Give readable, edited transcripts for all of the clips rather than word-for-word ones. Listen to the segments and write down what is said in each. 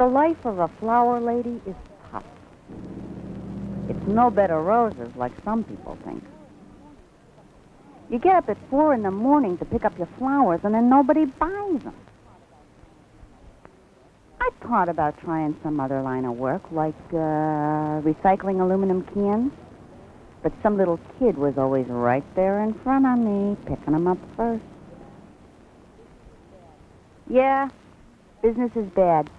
The life of a flower lady is tough. It's no bed of roses like some people think. You get up at 4 in the morning to pick up your flowers, and then nobody buys them. I thought about trying some other line of work, like recycling aluminum cans. But some little kid was always right there in front of me, picking them up first. Yeah, business is bad.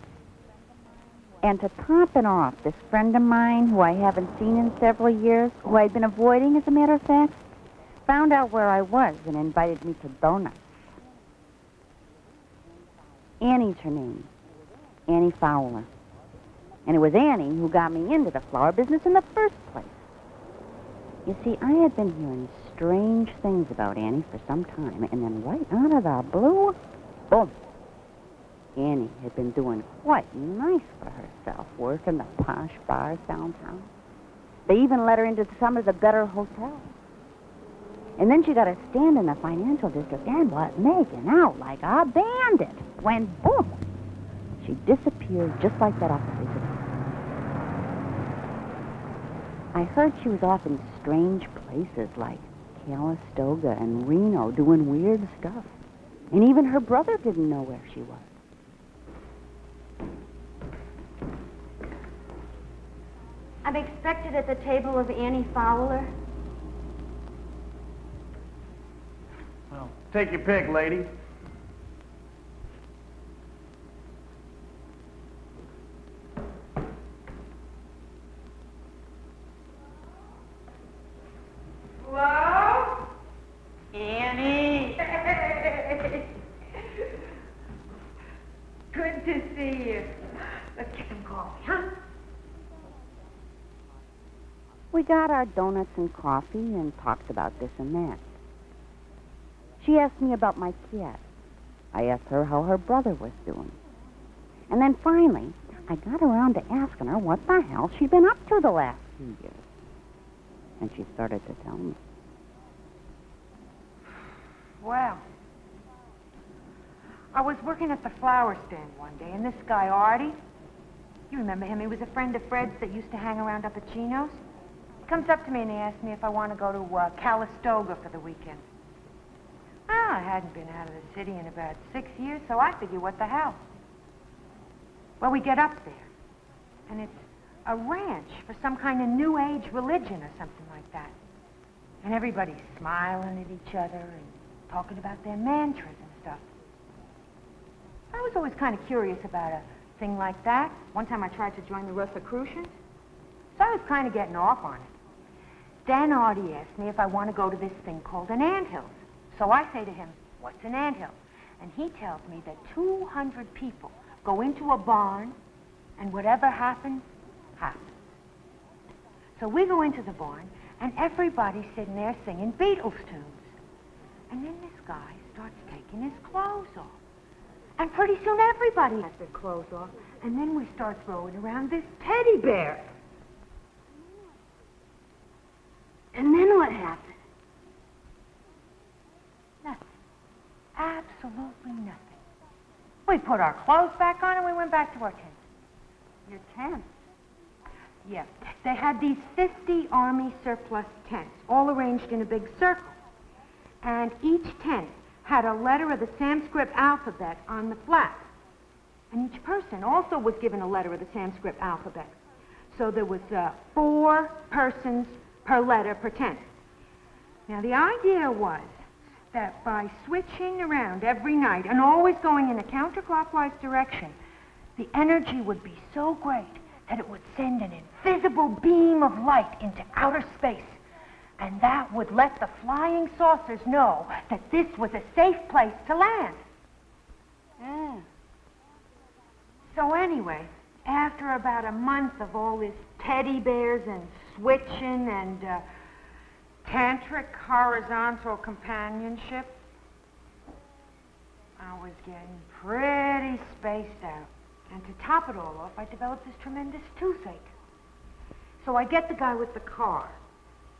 And to top it off, this friend of mine, who I haven't seen in several years, who I'd been avoiding, as a matter of fact, found out where I was and invited me to donuts. Annie's her name. Annie Fowler. And it was Annie who got me into the flower business in the first place. You see, I had been hearing strange things about Annie for some time, and then right out of the blue, boom. Annie had been doing quite nice for herself, working the posh bars downtown. They even let her into some of the better hotels. And then she got a stand in the financial district and was making out like a bandit when, boom, she disappeared just like that off the face of the earth. I heard she was off in strange places like Calistoga and Reno doing weird stuff. And even her brother didn't know where she was. I'm expected at the table of Annie Fowler. Well, take your pick, lady. Hello? Annie. Good to see you. Let's get some coffee, huh? We got our donuts and coffee and talked about this and that. She asked me about my cat. I asked her how her brother was doing. And then finally, I got around to asking her what the hell she'd been up to the last few years. And she started to tell me. Well, I was working at the flower stand one day, and this guy, Artie, you remember him? He was a friend of Fred's that used to hang around up at Chino's. He comes up to me and he asks me if I want to go to Calistoga for the weekend. Well, I hadn't been out of the city in about 6 years, so I figured, what the hell? Well, we get up there, and it's a ranch for some kind of New Age religion or something like that. And everybody's smiling at each other and talking about their mantras and stuff. I was always kind of curious about a thing like that. One time I tried to join the Rosicrucians, so I was kind of getting off on it. Then Artie asked me if I want to go to this thing called an anthill. So I say to him, what's an anthill? And he tells me that 200 people go into a barn, and whatever happens, happens. So we go into the barn, and everybody's sitting there singing Beatles tunes. And then this guy starts taking his clothes off. And pretty soon everybody has their clothes off, and then we start throwing around this teddy bear. And then what happened? Nothing. Absolutely nothing. We put our clothes back on and we went back to our tent. Your tent? Yeah. They had these 50 Army surplus tents, all arranged in a big circle. And each tent had a letter of the Sanskrit alphabet on the flap. And each person also was given a letter of the Sanskrit alphabet. So there was 4 persons per letter per tent. Now, the idea was that by switching around every night and always going in a counterclockwise direction, the energy would be so great that it would send an invisible beam of light into outer space. And that would let the flying saucers know that this was a safe place to land. Yeah. So anyway, after about a month of all this teddy bears and switching and tantric horizontal companionship, I was getting pretty spaced out. And to top it all off, I developed this tremendous toothache. So I get the guy with the car.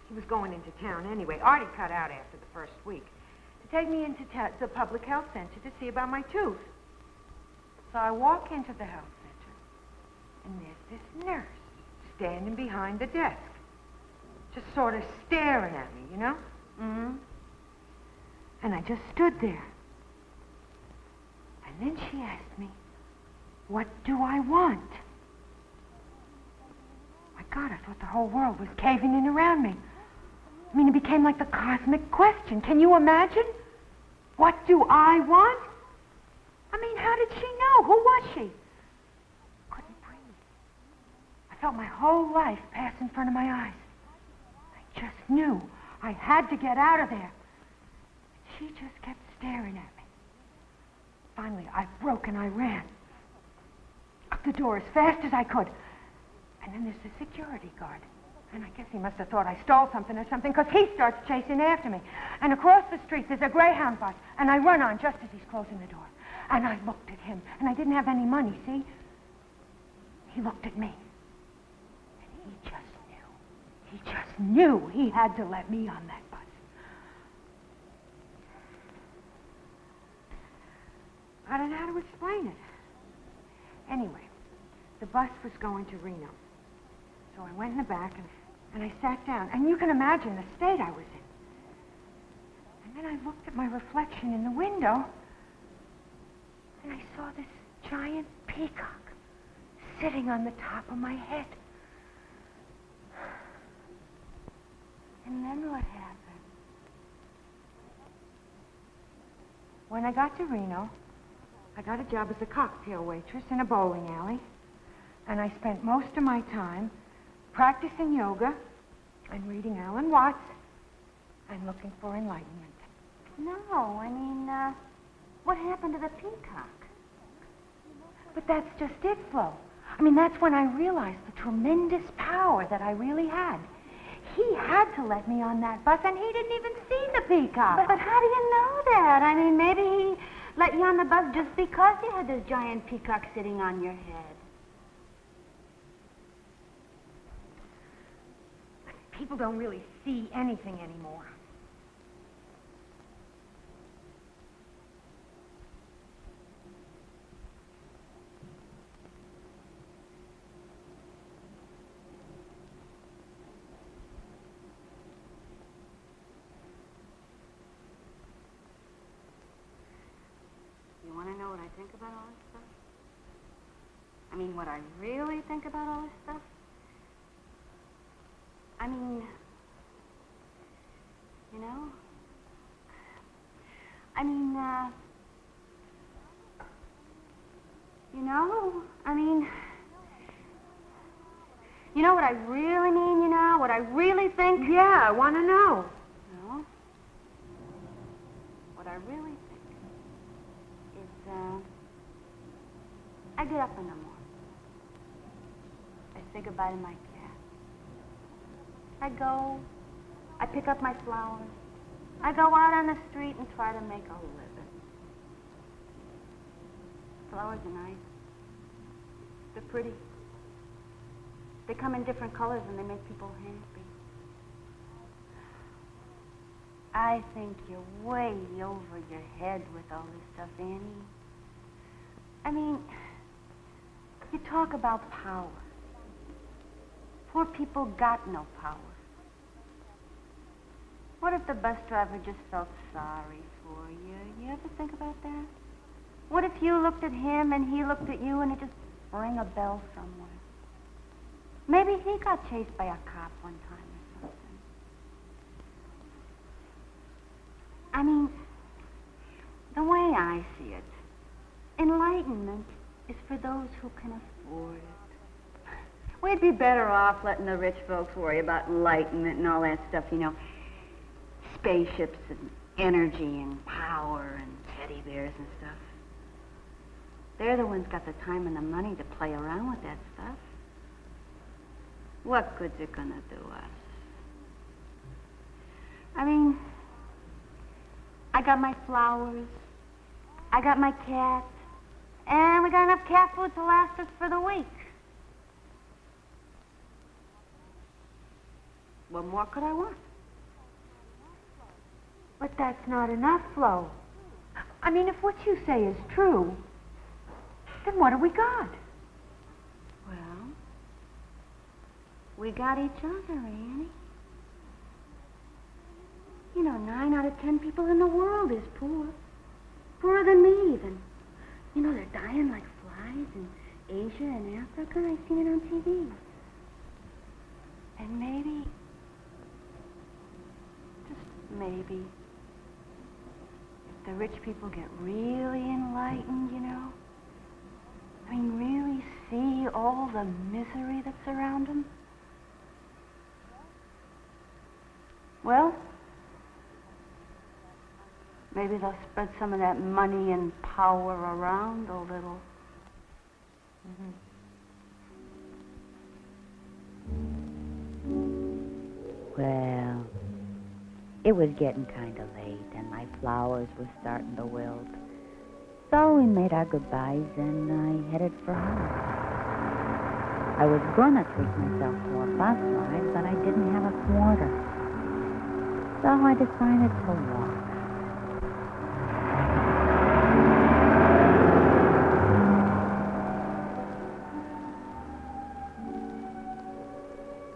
He was going into town anyway. Artie cut out after the first week. To take me into the public health center to see about my tooth. So I walk into the health center, And there's this nurse standing behind the desk, just sort of staring at me, you know? Mm-hmm. And I just stood there. And then she asked me, what do I want? My God, I thought the whole world was caving in around me. I mean, it became like the cosmic question. Can you imagine? What do I want? I mean, how did she know? Who was she? Couldn't breathe. I felt my whole life pass in front of my eyes. I just knew I had to get out of there. She just kept staring at me. Finally, I broke and I ran. Up the door as fast as I could. And then there's the security guard. And I guess he must have thought I stole something or something, because he starts chasing after me. And across the street, there's a Greyhound bus, and I run on just as he's closing the door. And I looked at him, and I didn't have any money, see? He looked at me. And he just knew he had to let me on that bus. I don't know how to explain it. Anyway, the bus was going to Reno. So I went in the back and I sat down. And you can imagine the state I was in. And then I looked at my reflection in the window, and I saw this giant peacock sitting on the top of my head. And then what happened? When I got to Reno, I got a job as a cocktail waitress in a bowling alley. And I spent most of my time practicing yoga and reading Alan Watts and looking for enlightenment. No, I mean, what happened to the peacock? But that's just it, Flo. I mean, that's when I realized the tremendous power that I really had. He had to let me on that bus, and he didn't even see the peacock. But how do you know that? I mean, maybe he let you on the bus just because you had this giant peacock sitting on your head. People don't really see anything anymore. You want to know what I think about all this stuff? I mean, what I really think about all this stuff? I mean, you know, I mean, you know what I really mean, you know, what I really think? Yeah, I want to know. No. What I really think is, I get up in the morning. I say goodbye to my cat. I go, I pick up my flowers. I go out on the street and try to make a living. Flowers are nice. They're pretty. They come in different colors and they make people happy. I think you're way over your head with all this stuff, Annie. I mean, you talk about power. Poor people got no power. What if the bus driver just felt sorry for you? You ever think about that? What if you looked at him and he looked at you and it just rang a bell somewhere? Maybe he got chased by a cop one time or something. I mean, the way I see it, enlightenment is for those who can afford it. We'd be better off letting the rich folks worry about enlightenment and all that stuff, you know. Spaceships and energy and power and teddy bears and stuff. They're the ones got the time and the money to play around with that stuff. What good's it gonna do us? I mean, I got my flowers, I got my cat, and we got enough cat food to last us for the week. What more could I want? But that's not enough, Flo. I mean, if what you say is true, then what do we got? Well, We got each other, Annie. You know, 9 out of 10 people in the world is poor. Poorer than me, even. You know, they're dying like flies in Asia and Africa. I've seen it on TV. And maybe, just maybe, if the rich people get really enlightened, you know, I mean, really see all the misery that's around them, well, maybe they'll spread some of that money and power around a little. Well, it was getting kind of late, and my flowers were starting to wilt. So we made our goodbyes, and I headed for home. I was gonna treat myself to a bus ride, but I didn't have a quarter. So I decided to walk.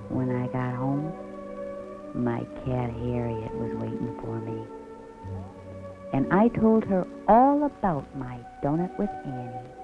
When I got home, my cat Harriet was waiting for me. And I told her all about my donut with Annie.